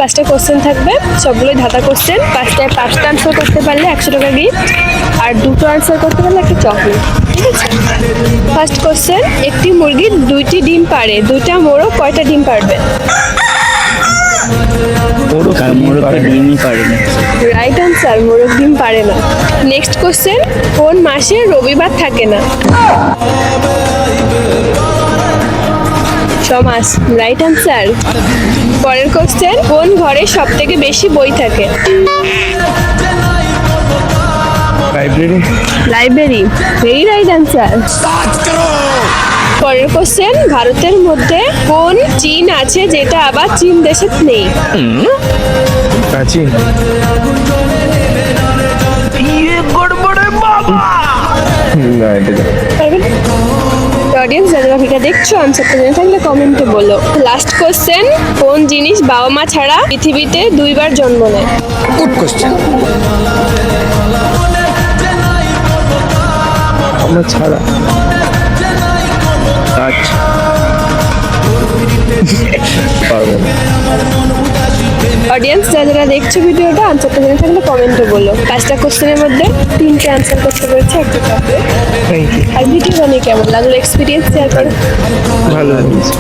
5টা কোশ্চেন থাকবে, সবগুলোই ধাঁধা কোশ্চেন। 5টা আনসার করতে পারলে 100 টাকা গিফট, আর 2টো আনসার করতে পারলে একটা চকলেট। ঠিক আছে, ফার্স্ট কোশ্চেন, একটি মুরগি 2টি ডিম পাড়ে, 2টা মোরগ কয়টা ডিম পারবে? ডিমই পারে না। রাইট আনসার, মোরগ ডিম পারে না। নেক্সট কোশ্চেন, কোন মাসে রবিবার থাকে না? সমাস, রাইট আনসার। পরের কোশ্চেন, কোন ঘরে সব থেকে বেশি বই থাকে? Library, very right answer. পরের কোশ্চেন, ভারতের মধ্যে কোন চীন আছে যেটা আবার চীন দেশে নেই? অডিয়েন্স যারা ভিডিও দেখছো আনসারটা জেনে থাকলে কমেন্টে বলো। লাস্ট কোশ্চেন, কোন জিনিস বাবা মা ছাড়া পৃথিবীতে 2 বার জন্ম নেয়? Good question. আমরা ছাড়া আচ্ছা পারবো না। অডিয়েন্স যারা দেখছো ভিডিওটা আনসারটা জেনে থাকলে কমেন্টে বলো। 5টা কোশ্চেনের মধ্যে 3টে আনসার করতে পেরেছে, একটা চকলেট। থ্যাংক ইউ, আর ভিডিও বানিয়ে কেমন লাগলো, এক্সপিরিয়েন্স শেয়ার করো। ভালো লাগছে।